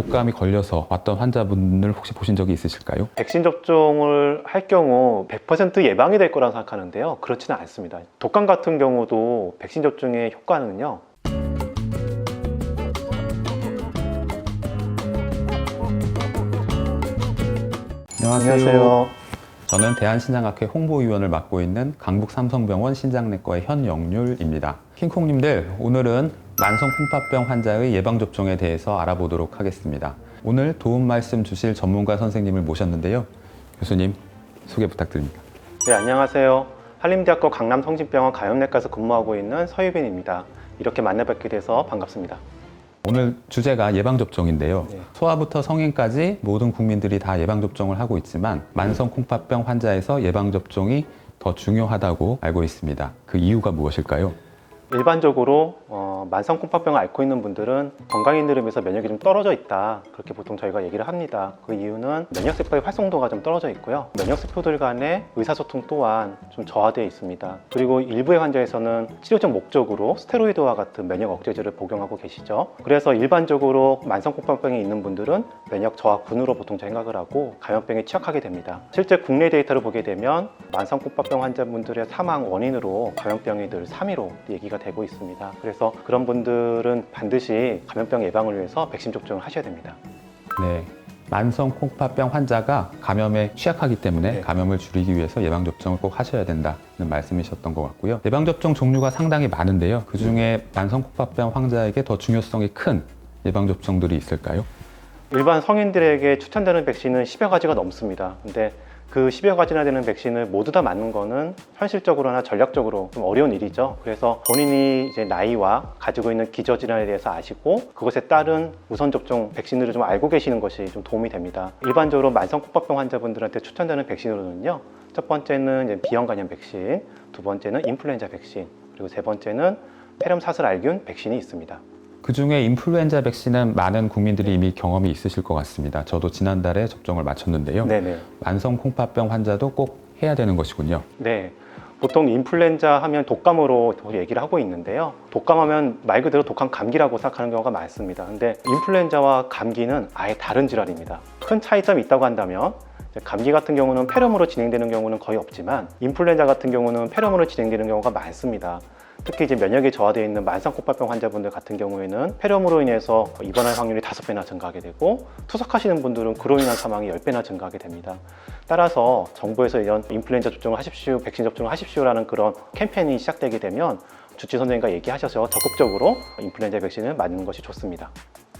독감이 걸려서 왔던 환자분을 혹시 보신 적이 있으실까요? 백신 접종을 할 경우 100% 예방이 될 거라고 생각하는데요. 그렇지는 않습니다. 독감 같은 경우도 백신 접종의 효과는요. 안녕하세요. 저는 대한신장학회 홍보위원을 맡고 있는 강북삼성병원 신장내과의 현영률입니다. 킹콩님들, 오늘은 만성 콩팥병 환자의 예방접종에 대해서 알아보도록 하겠습니다. 오늘 도움 말씀 주실 전문가 선생님을 모셨는데요. 교수님, 소개 부탁드립니다. 네, 안녕하세요. 한림대학교 강남성심병원 감염내과에서 근무하고 있는 서유빈입니다. 이렇게 만나 뵙게 돼서 반갑습니다. 오늘 주제가 예방접종인데요. 네. 소아부터 성인까지 모든 국민들이 다 예방접종을 하고 있지만 만성 콩팥병 환자에서 예방접종이 더 중요하다고 알고 있습니다. 그 이유가 무엇일까요? 일반적으로 만성 콩팥병을 앓고 있는 분들은 건강인 이름에서 면역이 좀 떨어져 있다, 그렇게 보통 저희가 얘기를 합니다. 그 이유는 면역세포의 활성도가 좀 떨어져 있고요, 면역세포들 간의 의사소통 또한 좀 저하되어 있습니다. 그리고 일부의 환자에서는 치료적 목적으로 스테로이드와 같은 면역 억제제를 복용하고 계시죠. 그래서 일반적으로 만성 콩팥병이 있는 분들은 면역 저하군으로 보통 생각을 하고 감염병에 취약하게 됩니다. 실제 국내 데이터를 보게 되면 만성 콩팥병 환자분들의 사망 원인으로 감염병이 늘 3위로 얘기가 되고 있습니다. 그래서 그런 분들은 반드시 감염병 예방을 위해서 백신 접종을 하셔야 됩니다. 네, 만성 콩팥병 환자가 감염에 취약하기 때문에 네. 감염을 줄이기 위해서 예방접종을 꼭 하셔야 된다는 말씀이셨던 것 같고요. 예방접종 종류가 상당히 많은데요. 그중에 만성 콩팥병 환자에게 더 중요성이 큰 예방접종들이 있을까요? 일반 성인들에게 추천되는 백신은 10여 가지가 넘습니다. 근데 그 10여 가지나 되는 백신을 모두 다 맞는 거는 현실적으로나 전략적으로 좀 어려운 일이죠. 그래서 본인이 이제 나이와 가지고 있는 기저질환에 대해서 아시고 그것에 따른 우선 접종 백신들을 좀 알고 계시는 것이 좀 도움이 됩니다. 일반적으로 만성 콩팥병 환자분들한테 추천되는 백신으로는요, 첫 번째는 이제 비형 간염 백신, 두 번째는 인플루엔자 백신, 그리고 세 번째는 폐렴 사슬 알균 백신이 있습니다. 그중에 인플루엔자 백신은 많은 국민들이 이미 경험이 있으실 것 같습니다. 저도 지난달에 접종을 마쳤는데요. 네네. 만성 콩팥병 환자도 꼭 해야 되는 것이군요. 네. 보통 인플루엔자 하면 독감으로 얘기를 하고 있는데요. 독감하면 말 그대로 독한 감기라고 생각하는 경우가 많습니다. 근데 인플루엔자와 감기는 아예 다른 질환입니다. 큰 차이점이 있다고 한다면 감기 같은 경우는 폐렴으로 진행되는 경우는 거의 없지만 인플루엔자 같은 경우는 폐렴으로 진행되는 경우가 많습니다. 특히 이제 면역이 저하되어 있는 만성 콩팥병 환자분들 같은 경우에는 폐렴으로 인해서 입원할 확률이 5배나 증가하게 되고, 투석하시는 분들은 그로 인한 사망이 10배나 증가하게 됩니다. 따라서 정부에서 이런 인플루엔자 접종을 하십시오, 백신 접종을 하십시오라는 그런 캠페인이 시작되게 되면 주치 선생님과 얘기하셔서 적극적으로 인플루엔자 백신을 맞는 것이 좋습니다.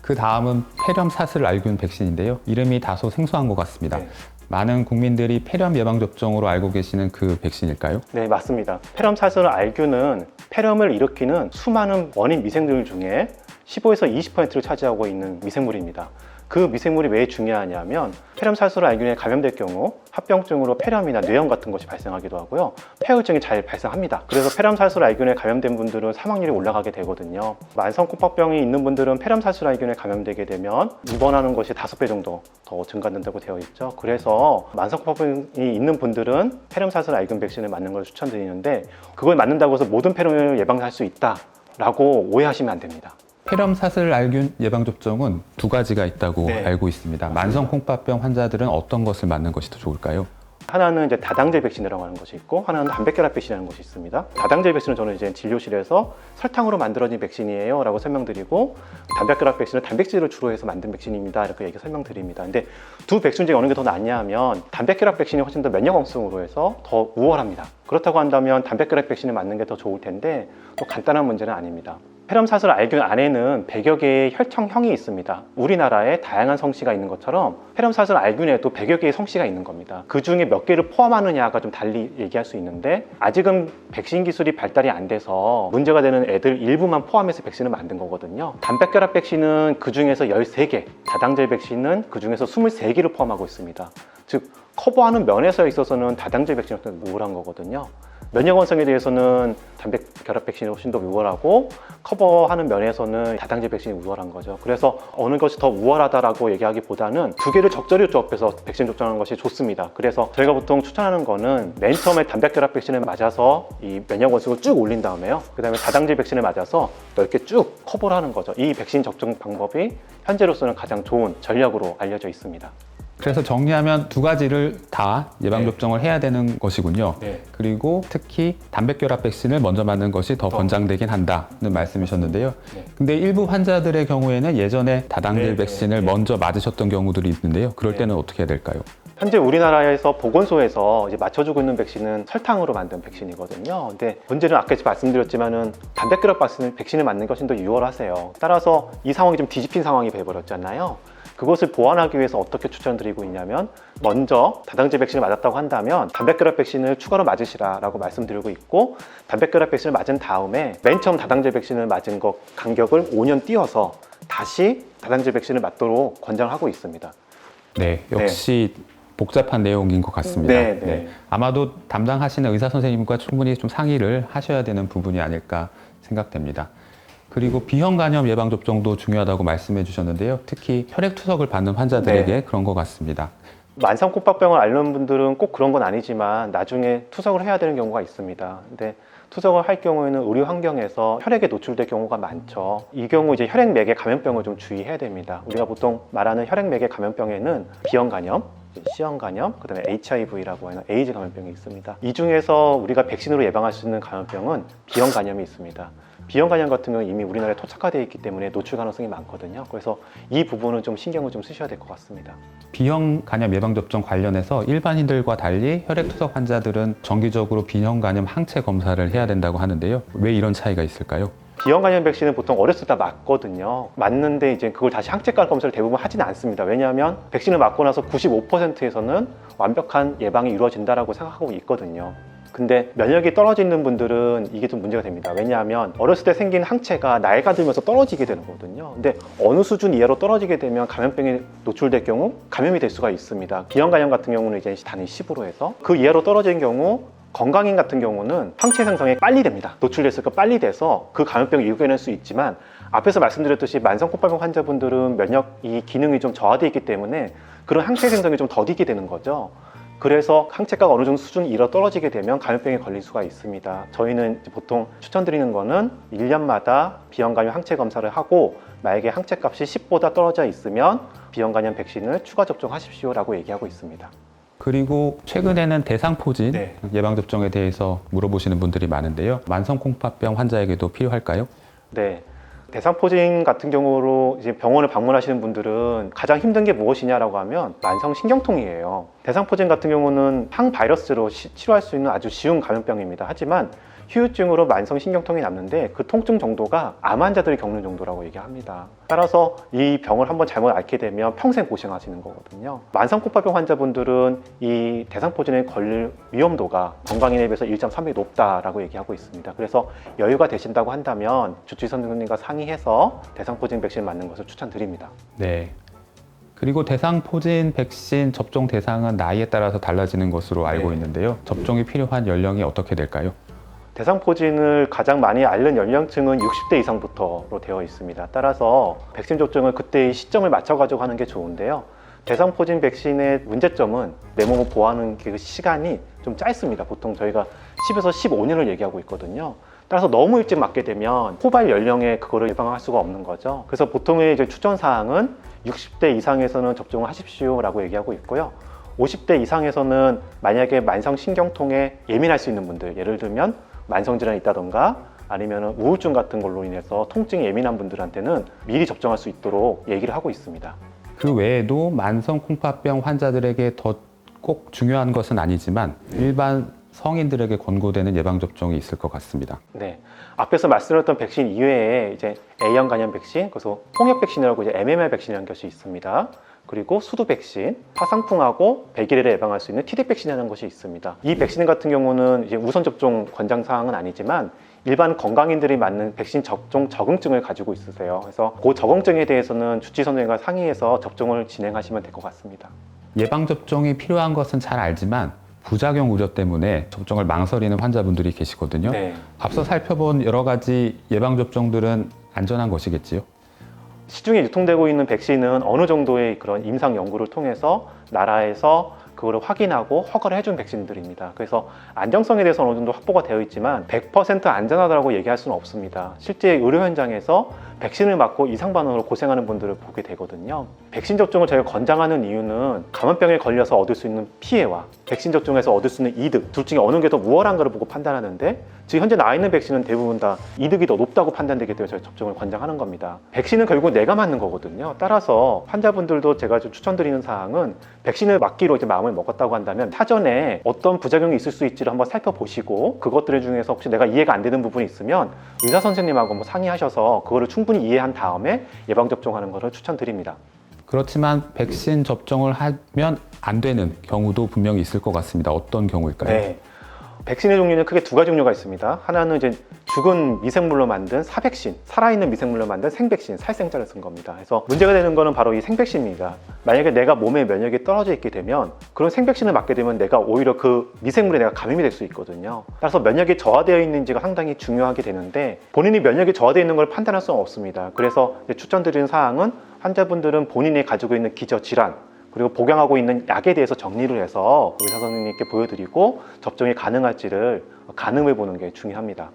그 다음은 폐렴 사슬 알균 백신인데요. 이름이 다소 생소한 것 같습니다. 네. 많은 국민들이 폐렴 예방접종으로 알고 계시는 그 백신일까요? 네, 맞습니다. 폐렴 사슬 알균은 폐렴을 일으키는 수많은 원인 미생물 중에 15에서 20%를 차지하고 있는 미생물입니다. 그 미생물이 왜 중요하냐면 폐렴 사슬 알균에 감염될 경우 합병증으로 폐렴이나 뇌염 같은 것이 발생하기도 하고요, 폐혈증이 잘 발생합니다. 그래서 폐렴 사슬 알균에 감염된 분들은 사망률이 올라가게 되거든요. 만성 콩팥병이 있는 분들은 폐렴 사슬 알균에 감염되게 되면 입원하는 것이 5배 정도 더 증가된다고 되어 있죠. 그래서 만성 콩팥병이 있는 분들은 폐렴 사슬 알균 백신을 맞는 걸 추천드리는데, 그걸 맞는다고 해서 모든 폐렴을 예방할 수 있다라고 오해하시면 안 됩니다. 폐렴 사슬 알균 예방접종은 두 가지가 있다고 네. 알고 있습니다. 만성 콩팥병 환자들은 어떤 것을 맞는 것이 더 좋을까요? 하나는 이제 다당제 백신이라고 하는 것이 있고, 하나는 단백결합 백신이라는 것이 있습니다. 다당제 백신은 저는 이제 진료실에서 설탕으로 만들어진 백신이에요 라고 설명드리고, 단백결합 백신은 단백질을 주로 해서 만든 백신입니다 이렇게 얘기 설명드립니다. 근데 두 백신 중에 어느 게 더 낫냐 하면 단백결합 백신이 훨씬 더 면역왕성으로 해서 더 우월합니다. 그렇다고 한다면 단백결합 백신을 맞는 게 더 좋을 텐데, 또 간단한 문제는 아닙니다. 폐렴 사슬 알균 안에는 100여 개의 혈청형이 있습니다. 우리나라에 다양한 성씨가 있는 것처럼 폐렴 사슬 알균에도 100여 개의 성씨가 있는 겁니다. 그 중에 몇 개를 포함하느냐가 좀 달리 얘기할 수 있는데, 아직은 백신 기술이 발달이 안 돼서 문제가 되는 애들 일부만 포함해서 백신을 만든 거거든요. 단백결합 백신은 그 중에서 13개, 다당제 백신은 그 중에서 23개를 포함하고 있습니다. 즉 커버하는 면에서 있어서는 다당제 백신은 우월한 거거든요. 면역 원성에 대해서는 단백결합 백신이 훨씬 더 우월하고 커버하는 면에서는 다당제 백신이 우월한 거죠. 그래서 어느 것이 더 우월하다라고 얘기하기보다는 두 개를 적절히 조합해서 백신 접종하는 것이 좋습니다. 그래서 저희가 보통 추천하는 거는 맨 처음에 단백결합 백신을 맞아서 이 면역 원성을 쭉 올린 다음에요. 그 다음에 다당제 백신을 맞아서 넓게 쭉 커버를 하는 거죠. 이 백신 접종 방법이 현재로서는 가장 좋은 전략으로 알려져 있습니다. 그래서 정리하면 두 가지를 다 예방접종을 해야 되는 것이군요. 네. 그리고 특히 단백결합 백신을 먼저 맞는 것이 더 권장되긴 한다는 말씀이셨는데요. 네. 근데 일부 환자들의 경우에는 예전에 다당질 네, 백신을 네. 먼저 맞으셨던 경우들이 있는데요. 그럴 네. 때는 어떻게 해야 될까요? 현재 우리나라에서 보건소에서 이제 맞춰주고 있는 백신은 설탕으로 만든 백신이거든요. 근데 문제는 아까 말씀드렸지만은 단백결합 백신을 맞는 것이 더 유월하세요. 따라서 이 상황이 좀 뒤집힌 상황이 돼버렸잖아요. 그것을 보완하기 위해서 어떻게 추천드리고 있냐면 먼저 다당제 백신을 맞았다고 한다면 단백결합 백신을 추가로 맞으시라라고 말씀드리고 있고 단백결합 백신을 맞은 다음에 맨 처음 다당제 백신을 맞은 것 간격을 5년 띄어서 다시 다당제 백신을 맞도록 권장하고 있습니다. 네, 역시 복잡한 내용인 것 같습니다. 네. 아마도 담당하시는 의사 선생님과 충분히 좀 상의를 하셔야 되는 부분이 아닐까 생각됩니다. 그리고 비형 간염 예방 접종도 중요하다고 말씀해 주셨는데요. 특히 혈액 투석을 받는 환자들에게 그런 것 같습니다. 만성 콩팥병을 앓는 분들은 꼭 그런 건 아니지만 나중에 투석을 해야 되는 경우가 있습니다. 근데 투석을 할 경우에는 의료 환경에서 혈액에 노출될 경우가 많죠. 이 경우 이제 혈액맥의 감염병을 좀 주의해야 됩니다. 우리가 보통 말하는 혈액맥의 감염병에는 비형 간염, C형 간염, 그다음에 HIV라고 하는 에이즈 감염병이 있습니다. 이 중에서 우리가 백신으로 예방할 수 있는 감염병은 비형 간염이 있습니다. 비형 간염 같은 경우는 이미 우리나라에 토착화되어 있기 때문에 노출 가능성이 많거든요. 그래서 이 부분은 좀 신경을 좀 쓰셔야 될 것 같습니다. 비형 간염 예방 접종 관련해서 일반인들과 달리 혈액 투석 환자들은 정기적으로 비형 간염 항체 검사를 해야 된다고 하는데요. 왜 이런 차이가 있을까요? 비형 간염 백신은 보통 어렸을 때 맞거든요. 맞는데 이제 그걸 다시 항체 검사를 대부분 하지는 않습니다. 왜냐하면 백신을 맞고 나서 95%에서는 완벽한 예방이 이루어진다라고 생각하고 있거든요. 근데 면역이 떨어지는 분들은 이게 좀 문제가 됩니다. 왜냐하면 어렸을 때 생긴 항체가 나이가 들면서 떨어지게 되는 거거든요. 근데 어느 수준 이하로 떨어지게 되면 감염병에 노출될 경우 감염이 될 수가 있습니다. 비형 간염 같은 경우는 이제 단위 10으로 해서 그 이하로 떨어진 경우 건강인 같은 경우는 항체 생성이 빨리 됩니다. 노출됐으니까 빨리 돼서 그 감염병을 이겨낼 수 있지만 앞에서 말씀드렸듯이 만성 콩팥병 환자분들은 면역 이 기능이 좀 저하되어 있기 때문에 그런 항체 생성이 좀 더디게 되는 거죠. 그래서 항체가가 어느 정도 수준 이하 떨어지게 되면 감염병에 걸릴 수가 있습니다. 저희는 보통 추천드리는 거는 1년마다 비형 간염 항체 검사를 하고 만약에 항체값이 10보다 떨어져 있으면 비형 간염 백신을 추가 접종하십시오라고 얘기하고 있습니다. 그리고 최근에는 대상포진 네. 예방접종에 대해서 물어보시는 분들이 많은데요. 만성 콩팥병 환자에게도 필요할까요? 네. 대상포진 같은 경우로 이제 병원을 방문하시는 분들은 가장 힘든 게 무엇이냐라고 하면 만성 신경통이에요. 대상포진 같은 경우는 항바이러스로 치료할 수 있는 아주 쉬운 감염병입니다. 하지만 후유증으로 만성 신경통이 남는데 그 통증 정도가 암 환자들이 겪는 정도라고 얘기합니다. 따라서 이 병을 한번 잘못 앓게 되면 평생 고생하시는 거거든요. 만성 콩팥병 환자분들은 이 대상포진에 걸릴 위험도가 건강인에 비해서 1.3배 높다라고 얘기하고 있습니다. 그래서 여유가 되신다고 한다면 주치의 선생님과 상의해서 대상포진 백신 맞는 것을 추천드립니다. 네. 그리고 대상포진 백신 접종 대상은 나이에 따라서 달라지는 것으로 알고 네. 있는데요. 접종이 필요한 연령이 어떻게 될까요? 대상포진을 가장 많이 앓는 연령층은 60대 이상부터로 되어 있습니다. 따라서 백신 접종을 그때의 시점을 맞춰가지고 하는 게 좋은데요. 대상포진 백신의 문제점은 내 몸을 보호하는 그 시간이 좀 짧습니다. 보통 저희가 10에서 15년을 얘기하고 있거든요. 따라서 너무 일찍 맞게 되면 포발 연령에 그거를 예방할 수가 없는 거죠. 그래서 보통의 이제 추천 사항은 60대 이상에서는 접종을 하십시오라고 얘기하고 있고요. 50대 이상에서는 만약에 만성 신경통에 예민할 수 있는 분들, 예를 들면 만성질환이 있다던가 아니면 우울증 같은 걸로 인해서 통증이 예민한 분들한테는 미리 접종할 수 있도록 얘기를 하고 있습니다. 그 외에도 만성 콩팥병 환자들에게 더 꼭 중요한 것은 아니지만 일반 성인들에게 권고되는 예방접종이 있을 것 같습니다. 네. 앞에서 말씀드렸던 백신 이외에 이제 A형 간염 백신, 그래서 홍역 백신이라고 이제 MMR 백신이라는 것이 있습니다. 그리고 수두 백신, 화상풍하고 백일해를 예방할 수 있는 TD 백신이라는 것이 있습니다. 이 백신 같은 경우는 이제 우선 접종 권장 사항은 아니지만 일반 건강인들이 맞는 백신 접종 적응증을 가지고 있으세요. 그래서 그 적응증에 대해서는 주치의 선생님과 상의해서 접종을 진행하시면 될 것 같습니다. 예방접종이 필요한 것은 잘 알지만 부작용 우려 때문에 접종을 망설이는 환자분들이 계시거든요. 네. 앞서 살펴본 여러 가지 예방접종들은 안전한 것이겠지요? 시중에 유통되고 있는 백신은 어느 정도의 그런 임상 연구를 통해서 나라에서 그거를 확인하고 허가를 해준 백신들입니다. 그래서 안정성에 대해서 어느 정도 확보가 되어 있지만 100% 안전하다고 얘기할 수는 없습니다. 실제 의료 현장에서 백신을 맞고 이상 반응으로 고생하는 분들을 보게 되거든요. 백신 접종을 저희가 권장하는 이유는 감염병에 걸려서 얻을 수 있는 피해와 백신 접종에서 얻을 수 있는 이득 둘 중에 어느 게 더 우월한가를 보고 판단하는데 지금 현재 나와 있는 백신은 대부분 다 이득이 더 높다고 판단되기 때문에 저희 접종을 권장하는 겁니다. 백신은 결국 내가 맞는 거거든요. 따라서 환자분들도 제가 좀 추천드리는 사항은 백신을 맞기로 이제 마음을 먹었다고 한다면 사전에 어떤 부작용이 있을 수 있지를 한번 살펴보시고 그것들 중에서 혹시 내가 이해가 안 되는 부분이 있으면 의사 선생님하고 뭐 상의하셔서 그거를 충분히 이해한 다음에 예방 접종하는 것을 추천드립니다. 그렇지만 백신 접종을 하면 안 되는 경우도 분명히 있을 것 같습니다. 어떤 경우일까요? 네. 백신의 종류는 크게 두 가지 종류가 있습니다. 하나는 이제 죽은 미생물로 만든 사백신, 살아있는 미생물로 만든 생백신, 살생자를 쓴 겁니다. 그래서 문제가 되는 거는 바로 이 생백신입니다. 만약에 내가 몸에 면역이 떨어져 있게 되면 그런 생백신을 맞게 되면 내가 오히려 그 미생물에 내가 감염이 될 수 있거든요. 따라서 면역이 저하되어 있는지가 상당히 중요하게 되는데 본인이 면역이 저하되어 있는 걸 판단할 수는 없습니다. 그래서 이제 추천드리는 사항은 환자분들은 본인이 가지고 있는 기저질환 그리고 복용하고 있는 약에 대해서 정리를 해서 의사 선생님께 보여드리고 접종이 가능할지를 가늠해 보는 게 중요합니다.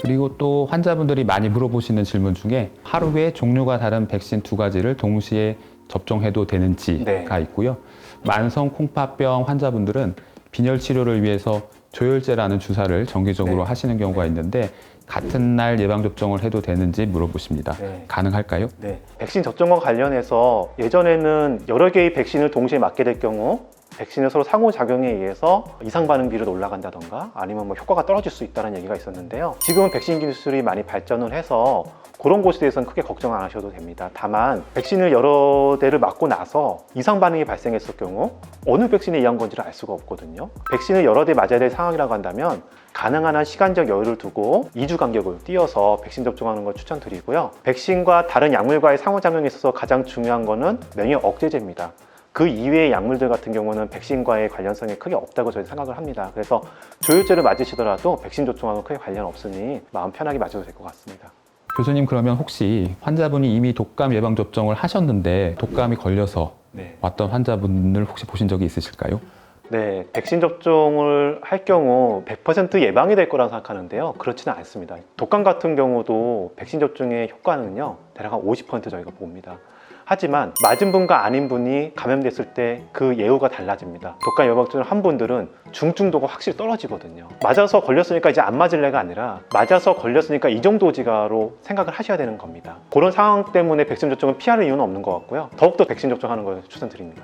그리고 또 환자분들이 많이 물어보시는 질문 중에 하루에 종류가 다른 백신 두 가지를 동시에 접종해도 되는지가 네. 있고요. 만성 콩팥병 환자분들은 빈혈 치료를 위해서 조혈제라는 주사를 정기적으로 네. 하시는 경우가 있는데 같은 날 예방접종을 해도 되는지 물어보십니다. 네. 가능할까요? 네. 백신 접종과 관련해서 예전에는 여러 개의 백신을 동시에 맞게 될 경우 백신의 서로 상호작용에 의해서 이상 반응 비율이 올라간다던가 아니면 뭐 효과가 떨어질 수 있다는 얘기가 있었는데요. 지금은 백신 기술이 많이 발전을 해서 그런 것에 대해서는 크게 걱정 안 하셔도 됩니다. 다만 백신을 여러 대를 맞고 나서 이상 반응이 발생했을 경우 어느 백신에 의한 건지를 알 수가 없거든요. 백신을 여러 대 맞아야 될 상황이라고 한다면 가능한 한 시간적 여유를 두고 2주 간격을 띄어서 백신 접종하는 걸 추천드리고요. 백신과 다른 약물과의 상호작용에 있어서 가장 중요한 거는 면역 억제제입니다. 그 이외의 약물들 같은 경우는 백신과의 관련성이 크게 없다고 저희 생각을 합니다. 그래서 조혈제를 맞으시더라도 백신 접종하고는 크게 관련 없으니 마음 편하게 맞아도 될 것 같습니다. 교수님, 그러면 혹시 환자분이 이미 독감 예방접종을 하셨는데 독감이 걸려서 네. 왔던 환자분을 혹시 보신 적이 있으실까요? 네, 백신 접종을 할 경우 100% 예방이 될 거라고 생각하는데요. 그렇지는 않습니다. 독감 같은 경우도 백신 접종의 효과는요, 대략 한 50% 저희가 봅니다. 하지만 맞은 분과 아닌 분이 감염됐을 때 그 예후가 달라집니다. 독감 예방접종을 한 분들은 중증도가 확실히 떨어지거든요. 맞아서 걸렸으니까 이제 안 맞을래가 아니라 맞아서 걸렸으니까 이 정도 지가로 생각을 하셔야 되는 겁니다. 그런 상황 때문에 백신 접종을 피할 이유는 없는 것 같고요. 더욱더 백신 접종하는 걸 추천드립니다.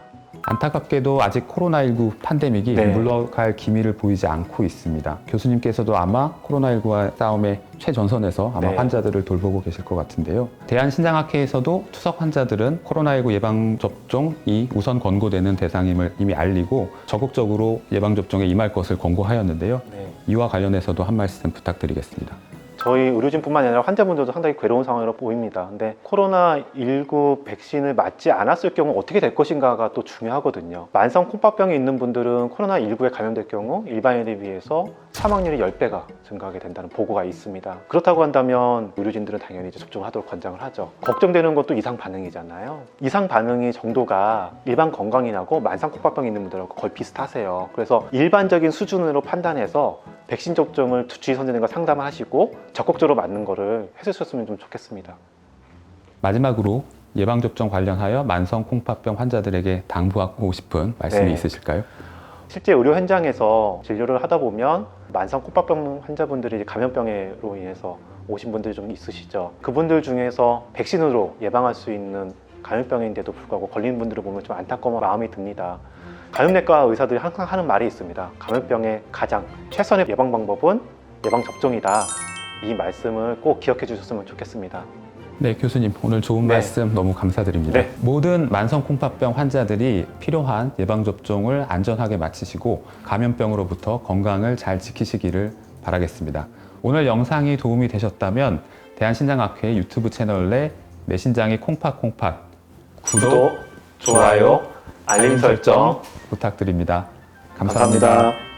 안타깝게도 아직 코로나19 팬데믹이 네. 물러갈 기미를 보이지 않고 있습니다. 교수님께서도 아마 코로나19와 싸움의 최전선에서 아마 네. 환자들을 돌보고 계실 것 같은데요. 대한신장학회에서도 투석 환자들은 코로나19 예방접종이 우선 권고되는 대상임을 이미 알리고 적극적으로 예방접종에 임할 것을 권고하였는데요. 네. 이와 관련해서도 한 말씀 부탁드리겠습니다. 저희 의료진뿐만 아니라 환자분들도 상당히 괴로운 상황으로 보입니다. 근데 코로나19 백신을 맞지 않았을 경우 어떻게 될 것인가가 또 중요하거든요. 만성 콩팥병이 있는 분들은 코로나19에 감염될 경우 일반인에 비해서 사망률이 10배가 증가하게 된다는 보고가 있습니다. 그렇다고 한다면 의료진들은 당연히 이제 접종을 하도록 권장을 하죠. 걱정되는 것도 이상 반응이잖아요. 이상 반응의 정도가 일반 건강인하고 만성 콩팥병이 있는 분들하고 거의 비슷하세요. 그래서 일반적인 수준으로 판단해서 백신 접종을 주치의 선생님과 상담을 하시고 적극적으로 맞는 거를 해주셨으면 좀 좋겠습니다. 마지막으로 예방접종 관련하여 만성 콩팥병 환자들에게 당부하고 싶은 말씀이 네. 있으실까요? 실제 의료 현장에서 진료를 하다 보면 만성 콩팥병 환자분들이 감염병으로 인해서 오신 분들이 좀 있으시죠. 그분들 중에서 백신으로 예방할 수 있는 감염병인데도 불구하고 걸리는 분들을 보면 좀 안타까운 마음이 듭니다. 감염내과 의사들이 항상 하는 말이 있습니다. 감염병의 가장 최선의 예방 방법은 예방접종이다. 이 말씀을 꼭 기억해 주셨으면 좋겠습니다. 네, 교수님 오늘 좋은 네. 말씀 너무 감사드립니다. 네. 모든 만성 콩팥병 환자들이 필요한 예방접종을 안전하게 마치시고 감염병으로부터 건강을 잘 지키시기를 바라겠습니다. 오늘 영상이 도움이 되셨다면 대한신장학회 유튜브 채널 내 내 신장이 콩팥 구독, 좋아요, 알림 설정 부탁드립니다. 감사합니다.